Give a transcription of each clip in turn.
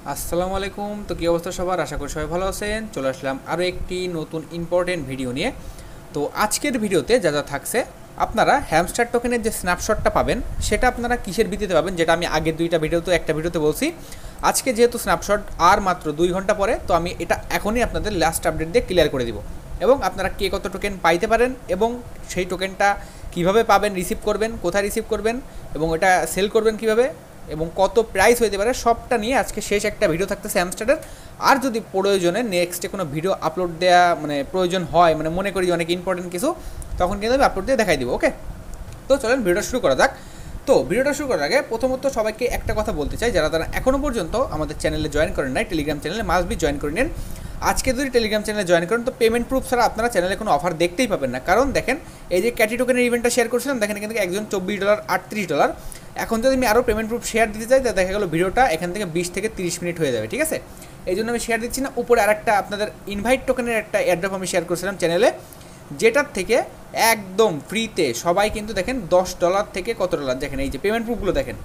আসসালামু আলাইকুম। তো কী অবস্থা সবার? আশা করি সবাই ভালো আছেন। চলে আসলাম আরও একটি নতুন ইম্পর্টেন্ট ভিডিও নিয়ে। তো আজকের ভিডিওতে যা যা থাকছে, আপনারা হ্যামস্টার টোকেনের যে স্ন্যাপশটটা পাবেন সেটা আপনারা কিসের ভিত্তিতে পাবেন, যেটা আমি আগের দুইটা ভিডিওতে একটা ভিডিওতে বলছি। আজকে যেহেতু স্ন্যাপশট আর মাত্র 2 ঘন্টা পরে, তো আমি এটা এখনই আপনাদের লাস্ট আপডেট দিয়ে ক্লিয়ার করে দিব। এবং আপনারা কে কত টোকেন পাইতে পারেন এবং সেই টোকেনটা কিভাবে পাবেন, রিসিভ করবেন, কোথায় রিসিভ করবেন এবং এটা সেল করবেন কিভাবে এবং কত প্রাইস হইতে পারে, সবটা নিয়ে আজকে শেষ একটা ভিডিও থাকতেছে হ্যামস্টারের। আর যদি প্রয়োজনে নেক্সটে কোনো ভিডিও আপলোড দেওয়া প্রয়োজন হয়, মনে করি যে অনেক ইম্পর্টেন্ট কিছু, তখন কিন্তু আমি আপলোড দিয়ে দেখাই দিব। ওকে, তো চলেন ভিডিওটা শুরু করা যাক। তো ভিডিওটা শুরু করার আগে প্রথমত সবাইকে একটা কথা বলতে চাই, যারা তারা এখনও পর্যন্ত আমাদের চ্যানেলে জয়েন করেন নাই, টেলিগ্রাম চ্যানেলে মাস্ট বি জয়েন করে নিন। আজকে যদি টেলিগ্রাম চ্যানেলে জয়েন করেন তো পেমেন্ট প্রুফ ছাড়া আপনারা চ্যানেলে কোনো অফার দেখতেই পাবেন না। কারণ দেখেন, এই যে ক্যাটি টোকেনের ইভেন্টটা শেয়ার করছিলাম, দেখেন এখান থেকে একজন $24 $38। এখন যদি আমি আরও পেমেন্ট প্রুফ শেয়ার দিতে চাই, তাহলে দেখা গেলো ভিডিওটা এখান থেকে 20 থেকে 30 মিনিট হয়ে যাবে। ঠিক আছে, এই জন্য আমি শেয়ার দিচ্ছি না। উপরে আরেকটা আপনাদের ইনভাইট টোকেনের একটা এয়ারড্রপ আমি শেয়ার করছিলাম চ্যানেলে, যেটার থেকে একদম ফ্রিতে সবাই কিন্তু দেখেন $10 থেকে কত ডলার, দেখেন এই যে পেমেন্ট প্রুফগুলো দেখেন,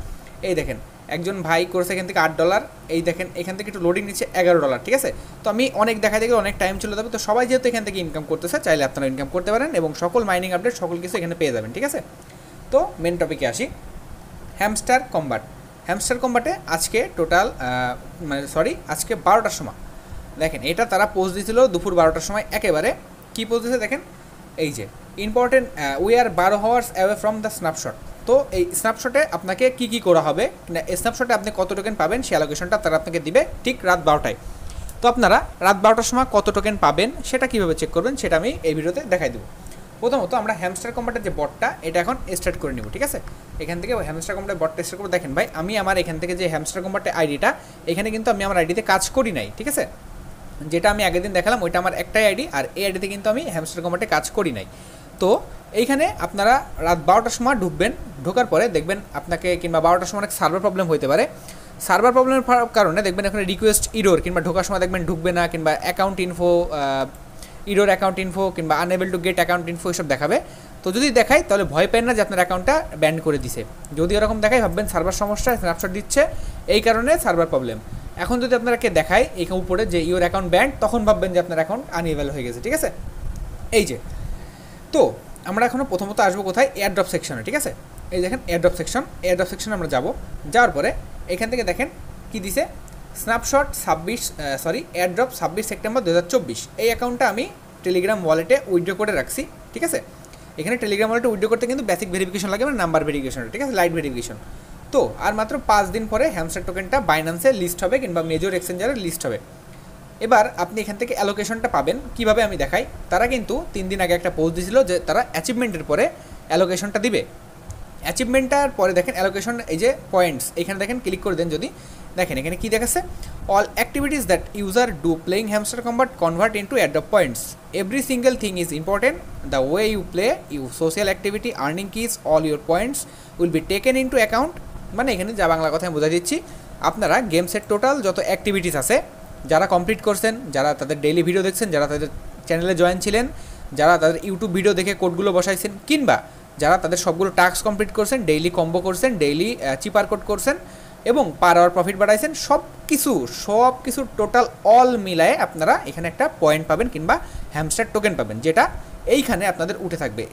এই দেখেন একজন ভাই করছে এখান থেকে $8, এই দেখেন এখান থেকে একটু লোডিং নিচ্ছে $11। ঠিক আছে, তো আমি অনেক দেখা দেখে অনেক টাইম চলে যাবে। তো সবাই যেহেতু এখান থেকে ইনকাম করতেছে, চাইলে আপনারা ইনকাম করতে পারেন এবং সকল মাইনিং আপডেট সকল কিছু এখানে পেয়ে যাবেন। ঠিক আছে, তো মেন টপিকে আসি। Hamster combat. হ্যামস্টার কম্বাটে আজকে টোটাল আজকে 12টার সময় দেখেন, এটা তারা পোস্ট দিয়েছিল দুপুর 12টার সময়। একেবারে কী পোস্ট দিয়েছে দেখেন, এই যে important, we are 12 hours away from the snapshot. তো এই স্ন্যাপশটে আপনাকে কী কী করা হবে, এই স্ন্যাপশটে আপনি কত টোকেন পাবেন সেই অ্যালোকেশনটা তারা আপনাকে দিবে ঠিক রাত 12টায়। তো আপনারা রাত 12টার সময় কত টোকেন পাবেন সেটা কীভাবে চেক করবেন সেটা আমি এই ভিডিওতে দেখাই দেবো। প্রথমত আমরা হ্যামস্টার কম্বাটের যে বটটা, এটা এখন স্টার্ট করে নিব। ঠিক আছে, এখান থেকে হ্যামস্টার কম্বাটের বটটা স্টার্ট করবো। দেখেন ভাই, আমি আমার এখান থেকে যে হ্যামস্টার কম্বাটের আইডিটা, এখানে কিন্তু আমি আমার আইডিতে কাজ করি নাই। ঠিক আছে, যেটা আমি আগের দিন দেখালাম ওইটা আমার একটাই আইডি, আর এই আইডিতে কিন্তু আমি হ্যামস্টার কম্বাটে কাজ করি নাই। তো এইখানে আপনারা রাত 12টার সময় ঢুকবেন, ঢোকার পরে দেখবেন আপনাকে, কিংবা 12টার সময় অনেক সার্ভার প্রবলেম হতে পারে। সার্ভার প্রবলেমের কারণে দেখবেন এখানে রিকোয়েস্ট ইরোর, কিংবা ঢোকার সময় দেখবেন ঢুকবে না, কিংবা account info, error account info, কিংবা unable to get account info, এসব দেখাবে। তো যদি দেখায় তাহলে ভয় পেন না যে আপনার অ্যাকাউন্টটা ব্যান করে দিছে। যদি এরকম দেখায় ভাববেন সার্ভার সমস্যা, স্ন্যাপশট দিচ্ছে এই কারণে সার্ভার প্রবলেম। এখন যদি আপনাকে দেখায় এখানে উপরে যে ইউর অ্যাকাউন্ট ব্যান্ড, তখন ভাববেন যে আপনার অ্যাকাউন্ট আনএবল হয়ে গেছে। ঠিক আছে, এই যে, তো আমরা এখনও প্রথমত আসবো কোথায়, এয়ারড্রপ সেকশনে। ঠিক আছে, এই দেখেন এয়ারড্রপ সেকশন, এয়ারড্রপ সেকশনে আমরা যাব। যাওয়ার পরে এখান থেকে দেখেন কি দিছে, স্ন্যাপশট এয়ারড্রপ 26 সেপ্টেম্বর 2024। এই অ্যাকাউন্টটা আমি টেলিগ্রাম ওয়ালেটে উইথড্র করে রাখছি। ঠিক আছে, এখানে টেলিগ্রাম ওয়ালেটে উইথড্র করতে কিন্তু বেসিক ভেরিফিকেশন লাগে, নাম্বার ভেরিফিকেশন। ঠিক আছে, লাইট ভেরিফিকেশন। তো আর মাত্র 5 দিন পরে হ্যামস্টার টোকেনটা বাইন্যান্সে লিস্ট হবে, কিংবা মেজর এক্সচেঞ্জারে লিস্ট হবে। এবার আপনি এখান থেকে অ্যালোকেশনটা পাবেন কীভাবে আমি দেখাই। তারা কিন্তু 3 দিন আগে একটা পোস্ট দিয়েছিল যে তারা অ্যাচিভমেন্টের পরে অ্যালোকেশনটা দিবে। অ্যাচিভমেন্টটার পরে দেখেন অ্যালোকেশন, এই যে পয়েন্টস, এখানে দেখেন ক্লিক করে দেন। যদি দেখেন এখানে কী দেখাচ্ছে, all activities that user do playing Hamster Kombat convert into airdrop points, every single thing is important, the way you play you social activity earning keys all your points will be taken into account. মানে এখানে যা বাংলা কথা আমি বোঝা দিচ্ছি, আপনারা গেমসের total যত অ্যাক্টিভিটিস আছে, যারা কমপ্লিট করছেন, যারা তাদের ডেইলি ভিডিও দেখছেন, যারা তাদের চ্যানেলে জয়েন ছিলেন, যারা তাদের ইউটিউব ভিডিও দেখে কোডগুলো বসাইছেন, কিংবা যারা তাদের সবগুলো টাস্ক কমপ্লিট করছেন, ডেইলি কম্বো করছেন, ডেইলি চিপার কোড করছেন এবং পার আওয়ার প্রফিট বাড়াইছেন, সব কিছু টোটাল অল মিলায়ে আপনারা এখানে একটা পয়েন্ট পাবেন, কিংবা হ্যামস্টার টোকেন পাবেন, যেটা এইখানে আপনাদের উঠে থাকবে।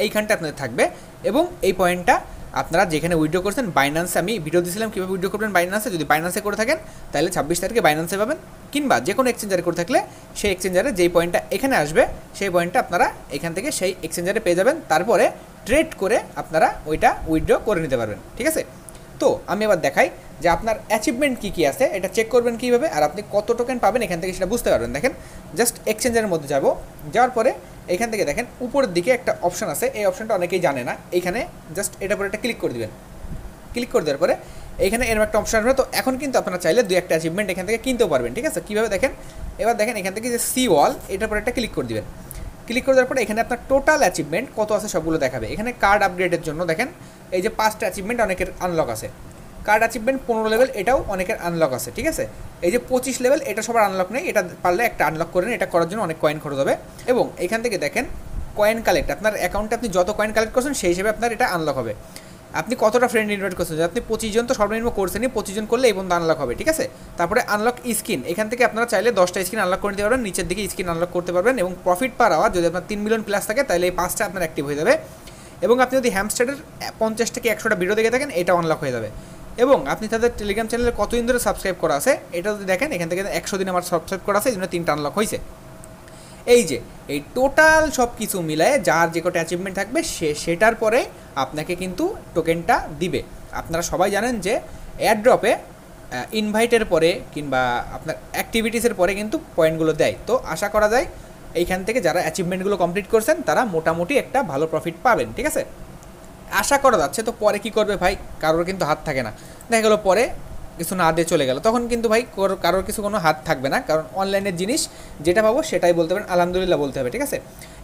এইখানটা আপনাদের থাকবে এবং এই পয়েন্টটা আপনারা যেখানে উইথড্র করছেন, বাইন্যান্সে আমি ভিডিও দিয়েছিলাম কীভাবে উইথড্র করবেন বাইন্যান্সে। যদি বাইন্যান্সে করে থাকেন তাহলে 26 তারিখে বাইন্যান্সে পাবেন, কিংবা যে কোনো এক্সচেঞ্জারে করে থাকলে সেই এক্সচেঞ্জারে যেই পয়েন্টটা এখানে আসবে সেই পয়েন্টটা আপনারা এখান থেকে সেই এক্সচেঞ্জারে পেয়ে যাবেন। তারপরে ট্রেড করে আপনারা ওইটা উইথড্র করে নিতে পারবেন। ঠিক আছে, তো আমি এবার দেখাই যে আপনার অ্যাচিভমেন্ট কী কী আছে, এটা চেক করবেন কীভাবে, আর আপনি কত টোকেন পাবেন এখান থেকে সেটা বুঝতে পারবেন। দেখেন, জাস্ট এক্সচেঞ্জারের মধ্যে যাওয়ার পরে এখান থেকে দেখেন উপরের দিকে একটা অপশন আছে, এই অপশনটা অনেকেই জানে না। এইখানে জাস্ট এটার পরে একটা ক্লিক করে দেবেন। ক্লিক করে দেওয়ার পরে এইখানে এরকম একটা অপশন আসবে। তো এখন কিন্তু আপনারা চাইলে 2-1টা অ্যাচিভমেন্ট এখান থেকে কিনতেও পারবেন। ঠিক আছে, কীভাবে দেখেন, এবার দেখেন এখান থেকে যে সি ওয়াল, এটার পরে একটা ক্লিক করে দেবেন। ক্লিক করে দেওয়ার পরে এখানে আপনার টোটাল অ্যাচিভমেন্ট কত আছে সবগুলো দেখাবে। এখানে কার্ড আপগ্রেডের জন্য দেখেন এই যে 5টা অ্যাচিভমেন্ট অনেকের আনলক আছে। কার্ড অ্যাচিভমেন্ট 15 লেভেল, এটাও অনেকের আনলক আছে। ঠিক আছে, এই যে 25 লেভেল, এটা সবার আনলক নেই, এটা পারলে একটা আনলক করে নিন। এটা করার জন্য অনেক কয়েন খরচ হবে। এবং এখান থেকে দেখেন কয়েন কালেক্ট, আপনার অ্যাকাউন্টে আপনি যত কয়েন কালেক্ট করছেন সেই হিসেবে আপনার এটা আনলক হবে। আপনি কতটা ফ্রেন্ড ইনভাইট করছেন, আপনি 25 জন তো সর্বনিম্ন করছেনই, 25 জন করলে এই পর্যন্ত আনলক হবে, ঠিক আছে। তারপরে আনলক স্ক্রিন, এখান থেকে আপনারা চাইলে 10টা স্ক্রিন আনলক করে নিতে পারবেন, নিচের দিকে স্ক্রিন আনলক করতে পারবেন। এবং প্রফিট পার আওয়ার যদি আপনার 3 মিলিয়ন প্লাস থাকে তাহলে এই 5টা আপনার অ্যাক্টিভ হয়ে যাবে। এবং আপনি যদি হ্যামস্টারের 50 থেকে 100টা ভিডিও দেখে থাকেন এটা আনলক হয়ে যাবে। এবং আপনি তাদের টেলিগ্রাম চ্যানেলে কতদিন ধরে সাবস্ক্রাইব করা আছে এটা যদি দেখেন, এখান থেকে 100 দিন আমার সাবস্ক্রাইব করা আছে, এই জন্য 3টা আনলক হয়েছে। এই যে এই টোটাল সব কিছু মিলায়ে যার যে কটা অ্যাচিভমেন্ট থাকবে সেটার পরে আপনাকে কিন্তু টোকেনটা দিবে। আপনারা সবাই জানেন যে এয়ারড্রপে ইনভাইটের পরে কিংবা আপনার অ্যাক্টিভিটিসের পরে কিন্তু পয়েন্টগুলো দেয়। তো আশা করা যায় এইখান থেকে যারা অ্যাচিভমেন্টগুলো কমপ্লিট করছেন তারা মোটামুটি একটা ভালো প্রফিট পাবেন, ঠিক আছে, আশা করা যাচ্ছে। তো পরে কী করবে ভাই, কারোর কিন্তু হাত থাকে না, দেখা গেলো পরে কিছু না দিয়ে চলে গেল, তখন কিন্তু ভাই কারোর কিছু কোনো হাত থাকবে না, কারণ অনলাইনের জিনিস যেটা পাবো সেটাই বলতে পারেন, আলহামদুলিল্লাহ বলতে হবে, ঠিক আছে।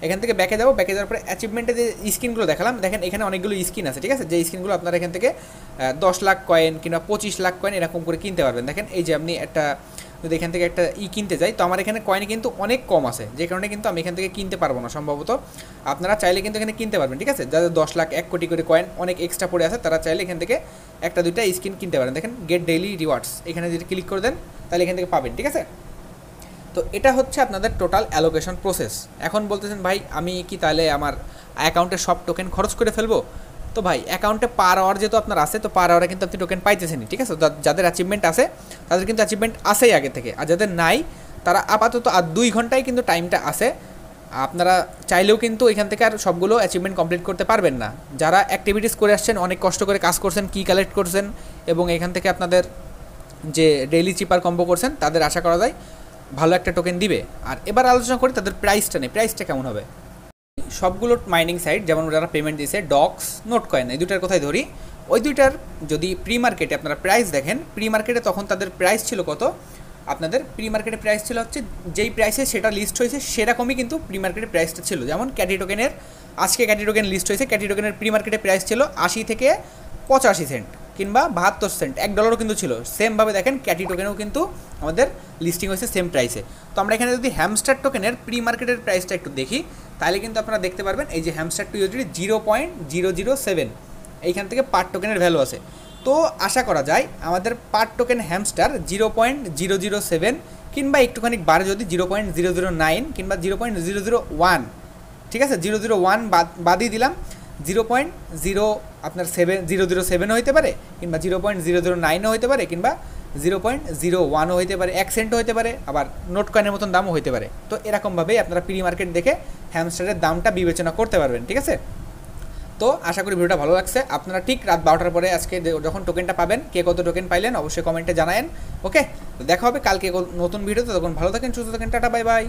এখান থেকে ব্যাকে যাবো, ব্যাকে যাওয়ার পরে অ্যাচিভমেন্টে যে স্ক্রিনগুলো দেখালাম, দেখেন এখানে অনেকগুলো স্ক্রিন আছে, ঠিক আছে, যে স্ক্রিনগুলো আপনারা এখান থেকে 10 লাখ কয়েন কিংবা 25 লাখ কয়েন এরকম করে কিনতে পারবেন। দেখেন এই যে আপনি একটা যদি এখান থেকে একটা কিনতে যাই, তো আমার এখানে কয়েন কিন্তু অনেক কম আছে, যে কারণে কিন্তু আমি এখান থেকে কিনতে পারবো না সম্ভবত। আপনারা চাইলে কিন্তু এখানে কিনতে পারবেন, ঠিক আছে, যাদের 10 লাখ 1 কোটি করে কয়েন অনেক এক্সট্রা পড়ে আছে তারা চাইলে এখান থেকে একটা দুইটা স্কিন কিনতে পারেন। দেখেন গেট ডেইলি রিওয়ার্ডস, এখানে যদি ক্লিক করে দেন তাহলে এখান থেকে পাবেন, ঠিক আছে। তো এটা হচ্ছে আপনাদের টোটাল অ্যালোকেশন প্রসেস। এখন বলতেছেন ভাই আমি কি তাহলে আমার অ্যাকাউন্টে সব টোকেন খরচ করে ফেলবো? তো ভাই অ্যাকাউন্টে পার আওয়ার যেহেতু আপনার আছে, তো পার আওয়ারে কিন্তু আপনি টোকেন পাইতেছেনই, ঠিক আছে। যাদের অ্যাচিভমেন্ট আছে তাদের কিন্তু অ্যাচিভমেন্ট আসেই আগে থেকে, আর যাদের নাই তারা আপাতত আর 2 ঘন্টায় কিন্তু টাইমটা আছে। আপনারা চাইলেও কিন্তু এখান থেকে আর সবগুলো অ্যাচিভমেন্ট কমপ্লিট করতে পারবেন না। যারা অ্যাক্টিভিটিস করে আসছেন, অনেক কষ্ট করে কাজ করছেন, কি কালেক্ট করছেন এবং এখান থেকে আপনাদের যে ডেইলি চিপার কম্বো করছেন, তাদের আশা করা যায় ভালো একটা টোকেন দিবে। আর এবার আলোচনা করি তাদের প্রাইসটা নেই, প্রাইসটা কেমন হবে। সবগুলো মাইনিং সাইট যেমন যারা পেমেন্ট দিয়েছে, ডক্স, নোট কয়েন, এই দুটার কথাই ধরি, ওই দুইটার যদি প্রি মার্কেটে আপনারা প্রাইস দেখেন, প্রি মার্কেটে তখন তাদের প্রাইস ছিল কত, আপনাদের প্রি মার্কেটে প্রাইস ছিল হচ্ছে যেই প্রাইসে সেটা লিস্ট হয়েছে সেরকমই কিন্তু প্রি মার্কেটে প্রাইসটা ছিল। যেমন ক্যাটি টোকেনের আজকে ক্যাটি টোকেন লিস্ট হয়েছে, ক্যাটি টোকেনের প্রি মার্কেটে প্রাইস ছিল 80 থেকে 85 সেন্ট কিংবা 72 সেন্ট, $1 কিন্তু ছিল। সেমভাবে দেখেন ক্যাটি টোকেনেও কিন্তু আমাদের লিস্টিং হয়েছে সেম প্রাইসে। তো আমরা এখানে যদি হ্যামস্টার টোকেনের প্রি মার্কেটের প্রাইসটা একটু দেখি তাহলে কিন্তু আপনারা দেখতে পারবেন এই যে হ্যামস্টার টু ইউজিডি 0.007 এইখান থেকে পার টোকেনের ভ্যালু আছে। তো আশা করা যায় আমাদের পার টোকেন হ্যামস্টার 0.007 কিংবা একটুখানি বাড়ে যদি 0.009 কিংবা 0.001, ঠিক আছে, 001 বাদই দিলাম, 0.007 হইতে পারে কিংবা 0.009ও হইতে পারে কিংবা 0.01ও হইতে পারে, 1 সেন্টও হইতে পারে, আবার নোট কয়েনের মতন দামও হইতে পারে। তো এরকমভাবেই আপনারা প্রি মার্কেট দেখে হ্যামস্টারের দামটা বিবেচনা করতে পারবেন, ঠিক আছে। তো আশা করি ভিডিওটা ভালো লাগছে। আপনারা ঠিক রাত 12টার পরে আজকে যখন টোকেনটা পাবেন, কে কত টোকেন পাইলেন অবশ্যই কমেন্টে জানায়েন। ওকে, দেখা হবে কালকে নতুন ভিডিওতে, তখন ভালো থাকেন, সুস্থ থাকেন, টাটা, বাই বাই।